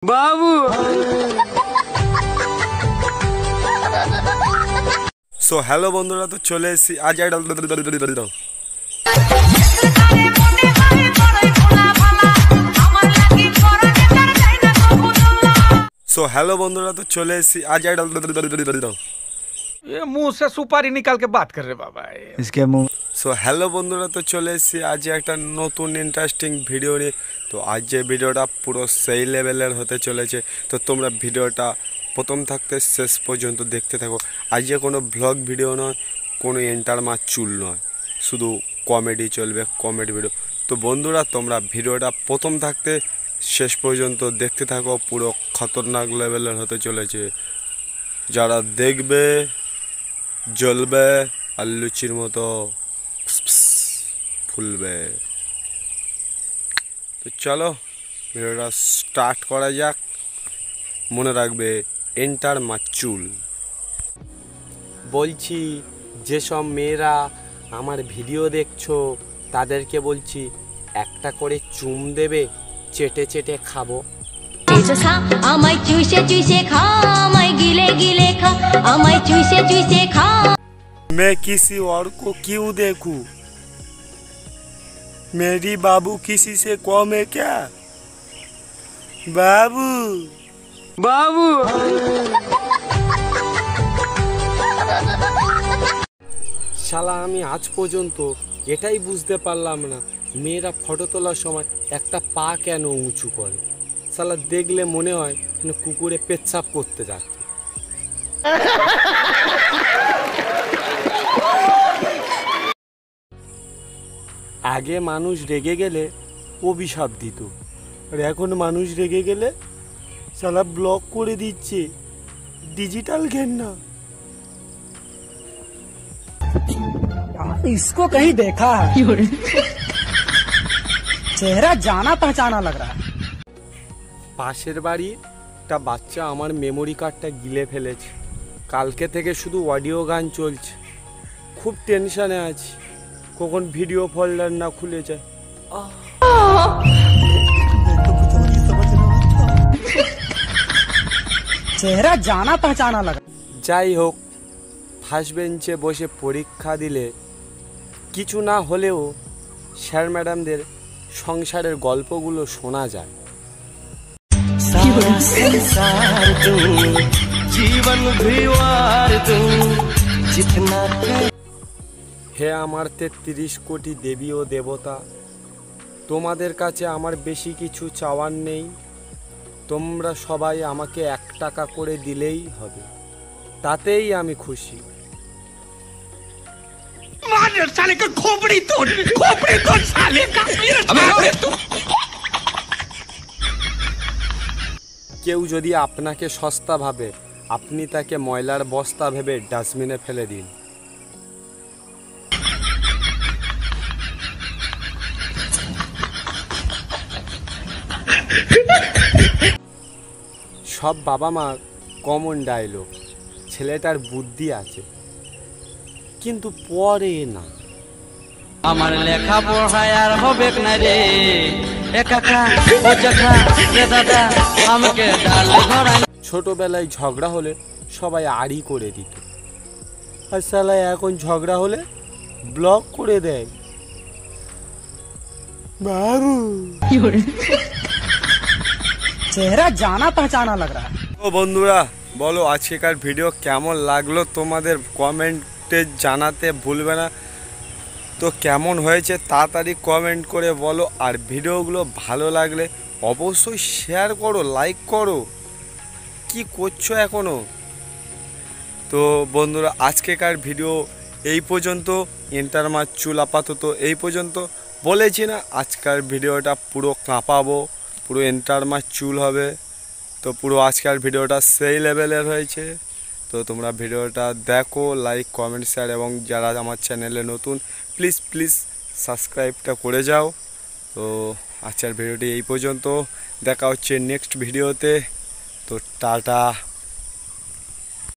বাবু। So hello বন্ধুরা, তো চলে এসেছি আজ ये मुंह से सुपारी निकाल के बात कर रहे बाबा इसके मुंह। সো হ্যালো বন্ধুরা, তো চলে এসেছি আজ একটা নতুন ইন্টারেস্টিং ভিডিও নিয়ে। তো আজ যে ভিডিওটা পুরো সেই লেভেলের হতে চলেছে, তো তোমরা ভিডিওটা প্রথম থাকতে শেষ পর্যন্ত দেখতে থাকো। আজ যে কোনো ব্লগ ভিডিও নয়, কোনো এন্টার মার চুল নয়, শুধু কমেডি চলবে, কমেডি ভিডিও। তো বন্ধুরা, তোমরা ভিডিওটা প্রথম থাকতে শেষ পর্যন্ত দেখতে থাকো, পুরো খতরনাক লেভেলের হতে চলেছে। যারা দেখবে জ্বলবে আর লুচির মতো ফুলবে। তো চলো ভিডিওটা স্টার্ট করা যাক। মনে রাখবে এন্টার মাচুল। বলছি যেসব মেয়েরা আমার ভিডিও দেখছো তাদেরকে বলছি একটা করে চুম দেবে, চেটে চেটে খাবো। আমায় চুষে চুষে খা, আমায় গিলে গিলে খা, আমায় চুষে চুষে খা। मैं किसी और को क्यों देखूं? मेरी बाबू किसी से कम है क्या? बाबू बाबू। শালা আমি আজ পর্যন্ত এটাই বুঝতে পারলাম না, মেয়েরা ফটো তোলার সময় একটা পা কেন উঁচু করে। শালা দেখলে মনে হয় যেন কুকুরে পেচ্ছাপ করতে যাচ্ছে। আগে মানুষ রেগে গেলে অভিশাপ দিত, আর এখন মানুষ রেগে গেলে শালা ব্লক করে দিচ্ছে। ডিজিটাল ঘেন্না। इसको कहीं देखा है, चेहरा जाना पहचाना लग रहा है। পাশের বাড়িটা বাচ্চা আমার মেমোরি কার্ডটা গিলে ফেলেছে। কালকে থেকে শুধু অডিও গান চলছে। খুব টেনশনে আছি, কখন ভিডিও ফোল্ডার না খুলে যায়। चेहरा जाना पहचाना लगा। যাই হোক, ফার্স্ট বেঞ্চে বসে পরীক্ষা দিলে কিছু না হলেও স্যার ম্যাডামদের সংসারের গল্পগুলো শোনা যায়। হে আমার 33 কোটি দেবী ও দেবতা, তোমাদের কাছে আমার বেশি কিছু চাওয়ার নেই। তোমরা সবাই আমাকে 1 টাকা করে দিলেই হবে, তাতেই আমি খুশি। কেউ যদি আপনাকে সস্তা ভাবে, আপনি তাকে ময়লার বস্তা ভেবে ডাস্টবিনে ফেলে দিন। সব বাবা মার কমন ডায়লগ, ছেলেটার বুদ্ধি আছে কিন্তু পড়ে না। আমার লেখা পড়ায় আর হবে না রে, একাকা ও জাকা রে দাদা আমাকে ডাল ধরা। ছোটবেলায় ঝগড়া হলে সবাই আড়ি করে দিত, আর শালা এখন ঝগড়া হলে ব্লক করে দেয়। বাবু चेहरा जाना पहचाना लग रहा है। ও বন্ধুরা, বলো আজকেকার ভিডিও কেমন লাগলো, তোমাদের কমেন্টে জানাতে ভুলবে না। তো কেমন হয়েছে তাড়াতাড়ি কমেন্ট করে বলো, আর ভিডিওগুলো ভালো লাগলে অবশ্যই শেয়ার করো, লাইক করো। কি করছো এখনো? তো বন্ধুরা, আজকেকার ভিডিও এই পর্যন্ত। এন্টার মার চুল আপাতত এই পর্যন্ত। বলেছি না আজকের ভিডিওটা পুরো কাঁপাবো, পুরো এন্টার মার চুল হবে। তো পুরো আজকের ভিডিওটা সেই লেভেলের হয়েছে। তো তোমরা ভিডিওটা দেখো, লাইক কমেন্ট শেয়ার, এবং যারা আমার চ্যানেলে নতুন প্লিজ প্লিজ সাবস্ক্রাইবটা করে যাও। তো আজকের ভিডিওটি এই পর্যন্ত, দেখা হচ্ছে নেক্সট ভিডিওতে। তো টাটা।